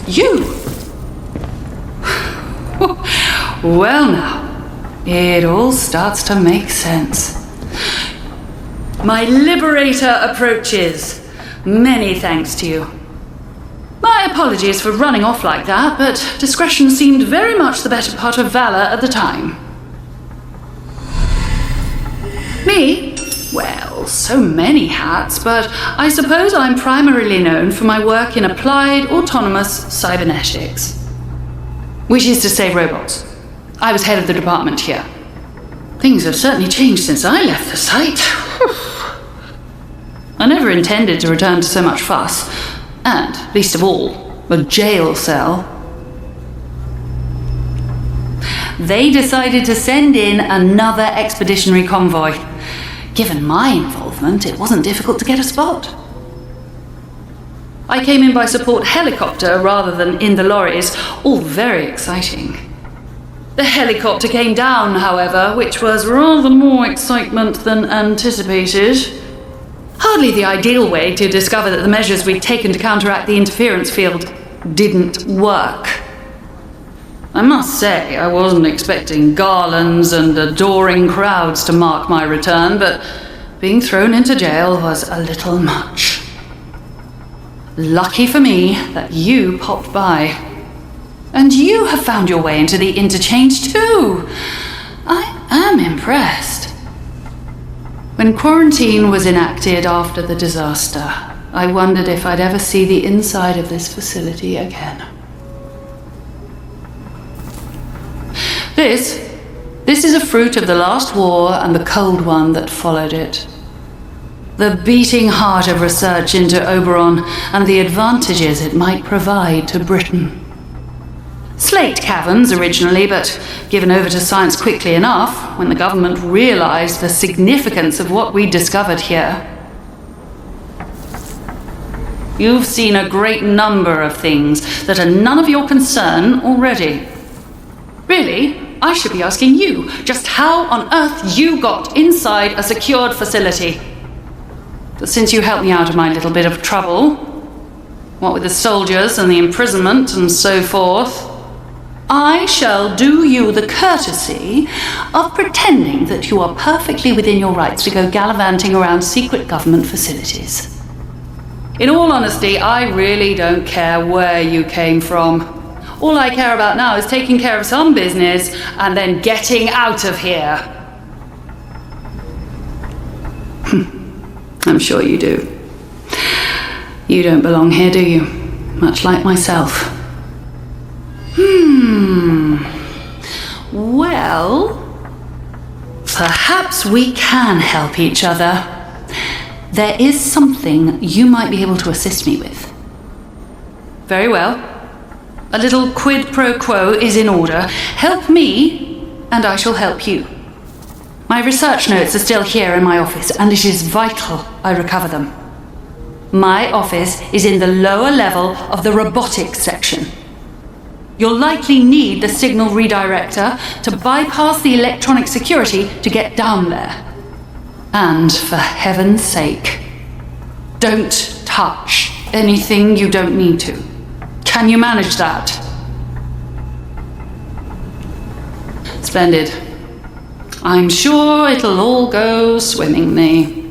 You? Well now, it all starts to make sense. My liberator approaches. Many thanks to you. My apologies for running off like that, but discretion seemed very much the better part of valor at the time. Me? Well, so many hats, but I suppose I'm primarily known for my work in applied autonomous cybernetics. Which is to say robots. I was head of the department here. Things have certainly changed since I left the site. I never intended to return to so much fuss, and, least of all, a jail cell. They decided to send in another expeditionary convoy. Given my involvement, it wasn't difficult to get a spot. I came in by support helicopter rather than in the lorries, all very exciting. The helicopter came down, however, which was rather more excitement than anticipated. Hardly the ideal way to discover that the measures we'd taken to counteract the interference field didn't work. I must say, I wasn't expecting garlands and adoring crowds to mark my return, but being thrown into jail was a little much. Lucky for me that you popped by. And you have found your way into the interchange too. I am impressed. When quarantine was enacted after the disaster, I wondered if I'd ever see the inside of this facility again. This is a fruit of the last war and the cold one that followed it. The beating heart of research into Oberon and the advantages it might provide to Britain. Slate caverns originally, but given over to science quickly enough when the government realized the significance of what we discovered here. You've seen a great number of things that are none of your concern already. Really, I should be asking you just how on earth you got inside a secured facility. But since you helped me out of my little bit of trouble, what with the soldiers and the imprisonment and so forth, I shall do you the courtesy of pretending that you are perfectly within your rights to go gallivanting around secret government facilities. In all honesty, I really don't care where you came from. All I care about now is taking care of some business and then getting out of here. I'm sure you do. You don't belong here, do you? Much like myself. Well, perhaps we can help each other. There is something you might be able to assist me with. Very well. A little quid pro quo is in order. Help me, and I shall help you. My research notes are still here in my office, and it is vital I recover them. My office is in the lower level of the robotics section. You'll likely need the signal redirector to bypass the electronic security to get down there. And for heaven's sake, don't touch anything you don't need to. Can you manage that? Splendid. I'm sure it'll all go swimmingly.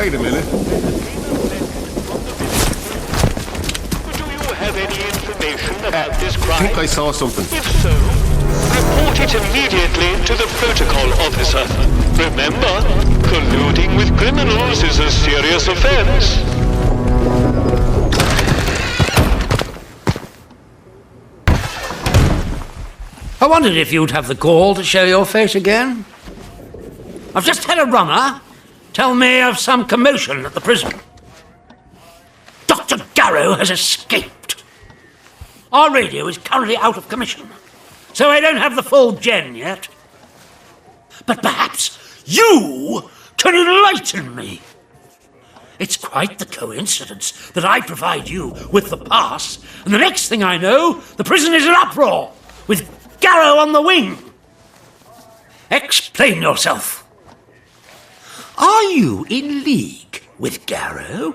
Wait a minute. Do you have any information about this crime? I think I saw something. If so, report it immediately to the protocol officer. Remember, colluding with criminals is a serious offense. I wondered if you'd have the gall to show your face again. I've just had a runner tell me of some commotion at the prison. Dr. Garrow has escaped. Our radio is currently out of commission, so I don't have the full gen yet. But perhaps you can enlighten me. It's quite the coincidence that I provide you with the pass, and the next thing I know, the prison is in uproar, with Garrow on the wing. Explain yourself. Are you in league with Garrow?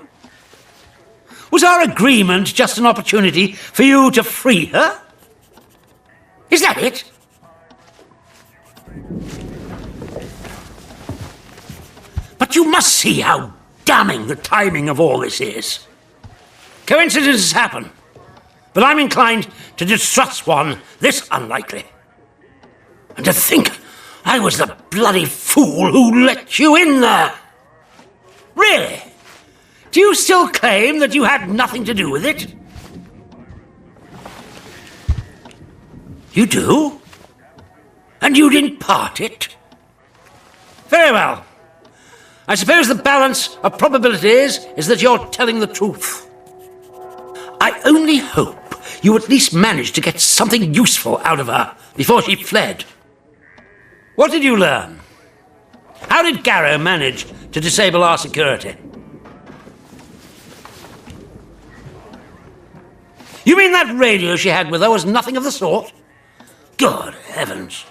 Was our agreement just an opportunity for you to free her? Is that it? But you must see how damning the timing of all this is. Coincidences happen, but I'm inclined to distrust one this unlikely. And to think I was the bloody fool who let you in there. Really? Do you still claim that you had nothing to do with it? You do? And you'd impart it? Very well. I suppose the balance of probabilities is that you're telling the truth. I only hope you at least managed to get something useful out of her before she fled. What did you learn? How did Garrow manage to disable our security? You mean that radio she had with her was nothing of the sort? Good heavens.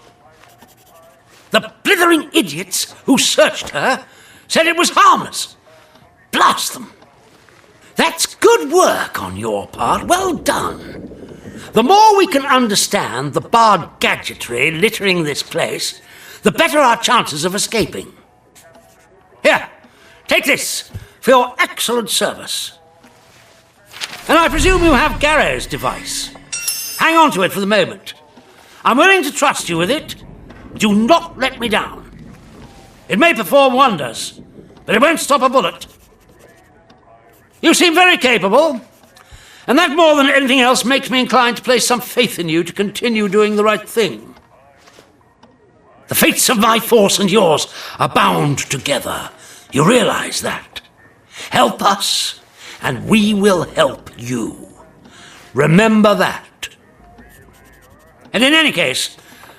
The blithering idiots who searched her said it was harmless. Blast them. That's good work on your part. Well done. The more we can understand the barred gadgetry littering this place, the better our chances of escaping. Here, take this for your excellent service. And I presume you have Garrow's device. Hang on to it for the moment. I'm willing to trust you with it. Do not let me down. It may perform wonders, but it won't stop a bullet. You seem very capable, and that more than anything else makes me inclined to place some faith in you to continue doing the right thing. The fates of my force and yours are bound together. You realize that? Help us, and we will help you. Remember that. And in any case,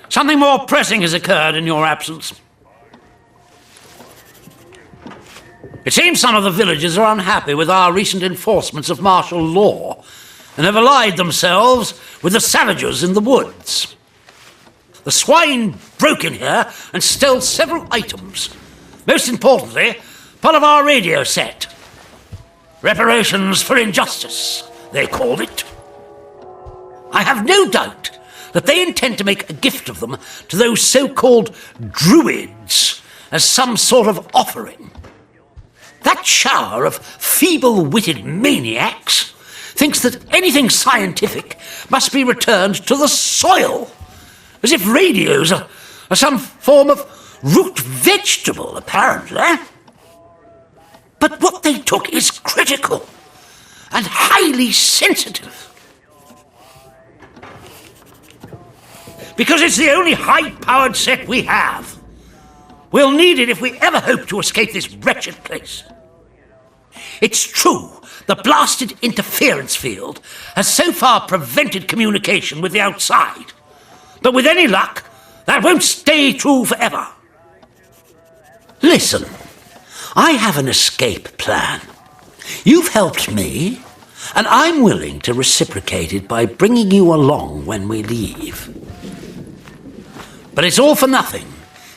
something more pressing has occurred in your absence. It seems some of the villagers are unhappy with our recent enforcements of martial law and have allied themselves with the savages in the woods. The swine broke in here and stole several items. Most importantly, part of our radio set. Reparations for injustice, they called it. I have no doubt that they intend to make a gift of them to those so-called druids as some sort of offering. That shower of feeble-witted maniacs thinks that anything scientific must be returned to the soil, as if radios are some form of root vegetable, apparently. But what they took is critical and highly sensitive. Because it's the only high-powered set we have. We'll need it if we ever hope to escape this wretched place. It's true, the blasted interference field has so far prevented communication with the outside. But with any luck, that won't stay true forever. Listen, I have an escape plan. You've helped me, and I'm willing to reciprocate it by bringing you along when we leave. But it's all for nothing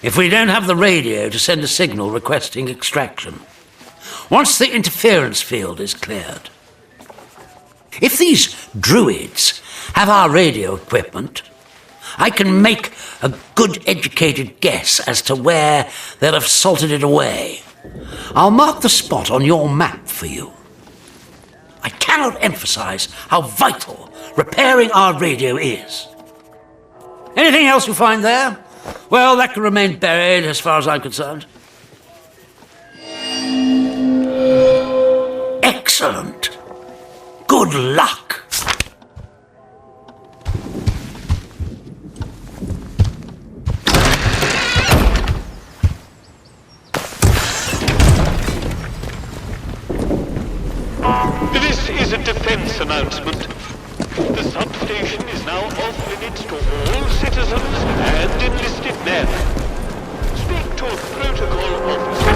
if we don't have the radio to send a signal requesting extraction. Once the interference field is cleared. If these druids have our radio equipment, I can make a good educated guess as to where they'll have salted it away. I'll mark the spot on your map for you. I cannot emphasize how vital repairing our radio is. Anything else you find there? Well, that can remain buried as far as I'm concerned. Excellent. Good luck. This is a defense announcement. The substation is now off limits to all citizens and enlisted men. Speak to a protocol officer.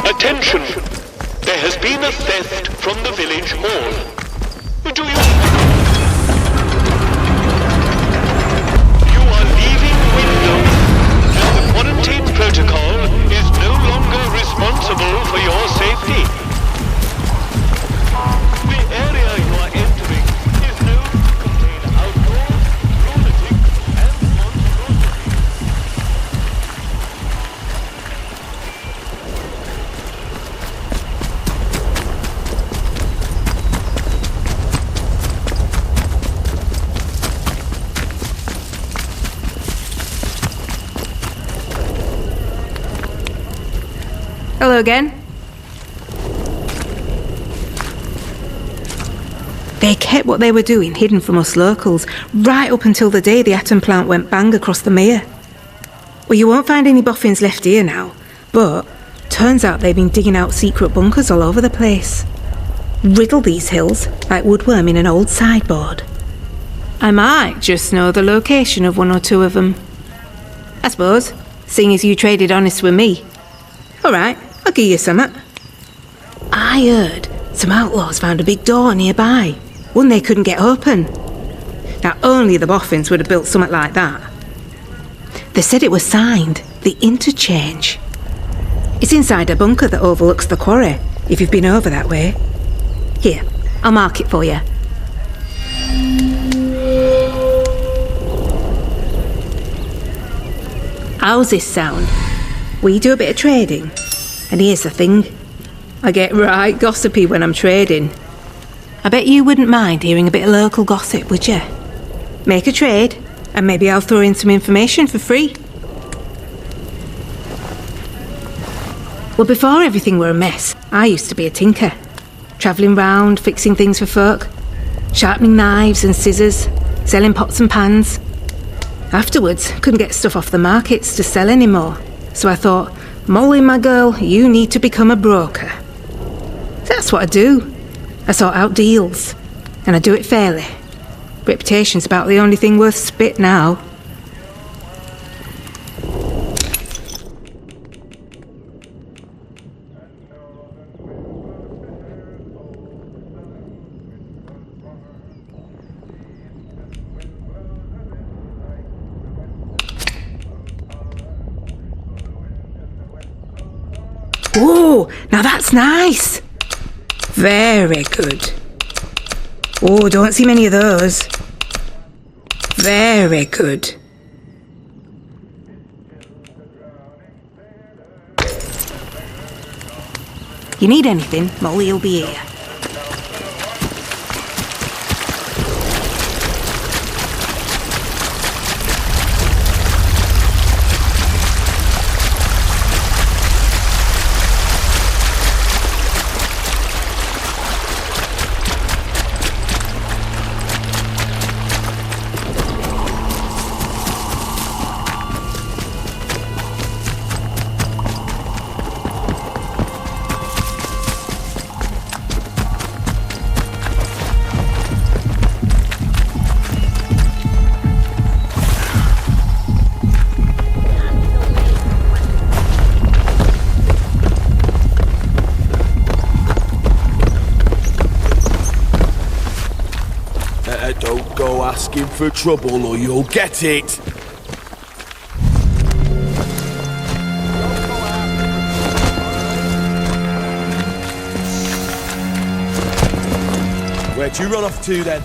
Attention! There has been a theft from the village hall. Do you... You are leaving Windows, and the quarantine protocol is no longer responsible for your safety. The area you are entering is known to contain outlaws, ROBOTICS, and monstrosities. Hello again. They kept what they were doing hidden from us locals, right up until the day the atom plant went bang across the mere. Well, you won't find any boffins left here now, but turns out they've been digging out secret bunkers all over the place. Riddle these hills like woodworm in an old sideboard. I might just know the location of one or two of them. I suppose, seeing as you traded honest with me. All right, I'll give you some. I heard some outlaws found a big door nearby, one they couldn't get open. Now, only the boffins would have built something like that. They said it was signed, the Interchange. It's inside a bunker that overlooks the quarry, if you've been over that way. Here, I'll mark it for you. How's this sound? We do a bit of trading. And here's the thing. I get right gossipy when I'm trading. I bet you wouldn't mind hearing a bit of local gossip, would you? Make a trade, and maybe I'll throw in some information for free. Well, before everything were a mess, I used to be a tinker. Travelling round, fixing things for folk. Sharpening knives and scissors. Selling pots and pans. Afterwards, couldn't get stuff off the markets to sell anymore. So I thought, Molly, my girl, you need to become a broker. That's what I do. I sort out deals. And I do it fairly. Reputation's about the only thing worth spit now. Oh, now that's nice. Very good. Oh, don't see many of those. Very good. You need anything, Molly will be here. Don't go asking for trouble or you'll get it. Where'd you run off to then?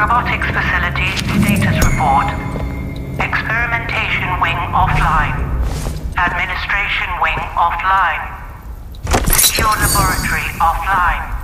Robotics facility status report. Experimentation wing offline. Administration wing offline. Secure laboratory offline.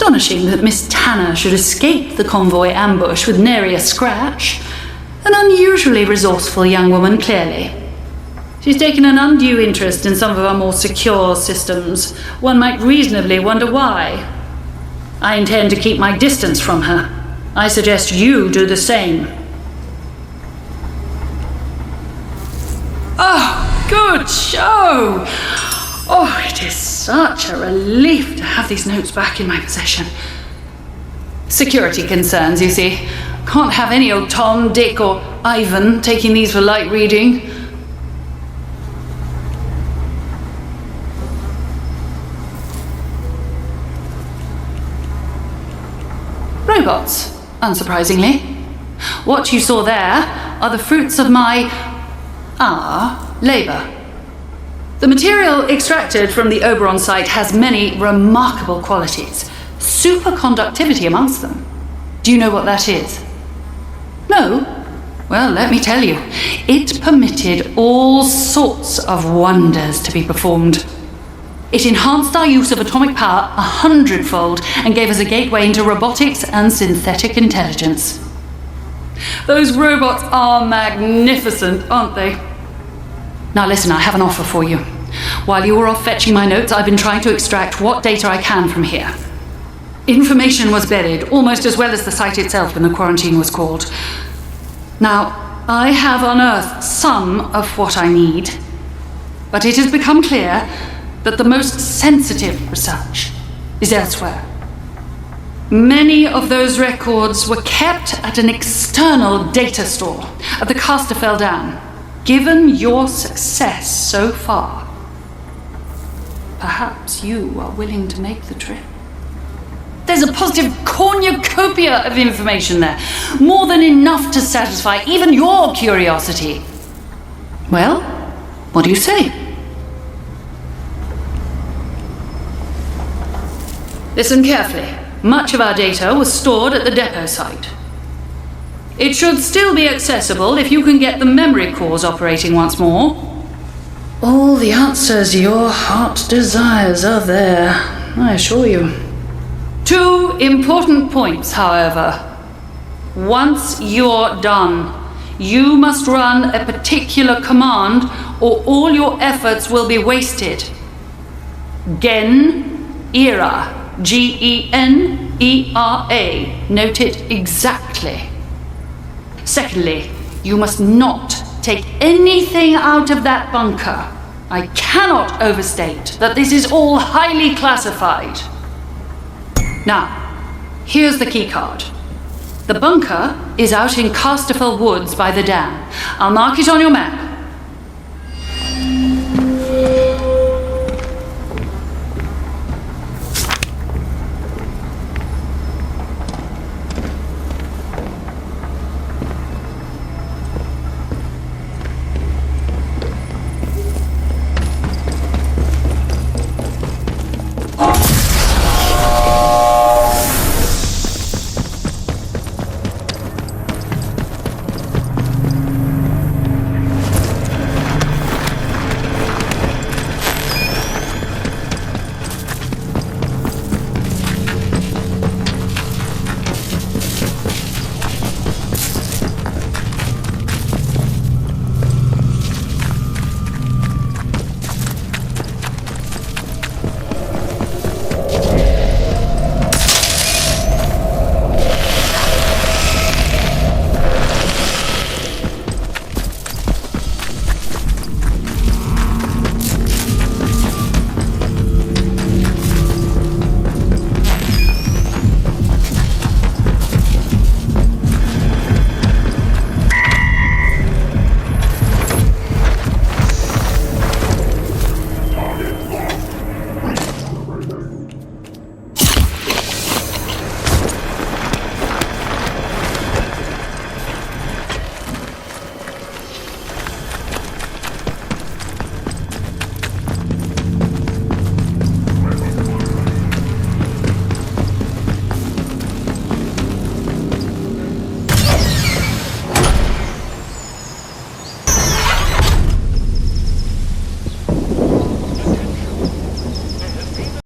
Astonishing that Miss Tanner should escape the convoy ambush with nary a scratch. An unusually resourceful young woman, clearly. She's taken an undue interest in some of our more secure systems. One might reasonably wonder why. I intend to keep my distance from her. I suggest you do the same. Oh, good show! Oh, it is such a relief to have these notes back in my possession. Security concerns, you see. Can't have any old Tom, Dick, or Ivan taking these for light reading. Robots, unsurprisingly. What you saw there are the fruits of our labour. The material extracted from the Oberon site has many remarkable qualities, superconductivity amongst them. Do you know what that is? No? Well, let me tell you. It permitted all sorts of wonders to be performed. It enhanced our use of atomic power 100-fold and gave us a gateway into robotics and synthetic intelligence. Those robots are magnificent, aren't they? Now listen, I have an offer for you. While you were off fetching my notes, I've been trying to extract what data I can from here. Information was buried, almost as well as the site itself when the quarantine was called. Now, I have unearthed some of what I need, but it has become clear that the most sensitive research is elsewhere. Many of those records were kept at an external data store at the Casterfell Dam. Given your success so far, perhaps you are willing to make the trip. There's a positive cornucopia of information there, more than enough to satisfy even your curiosity. Well, what do you say? Listen carefully. Much of our data was stored at the depot site. It should still be accessible if you can get the memory cores operating once more. All the answers your heart desires are there, I assure you. 2 important points, however. Once you're done, you must run a particular command or all your efforts will be wasted. Gen-era. Genera. Note it exactly. Secondly, you must not take anything out of that bunker. I cannot overstate that this is all highly classified. Now, here's the key card. The bunker is out in Casterfell Woods by the dam. I'll mark it on your map.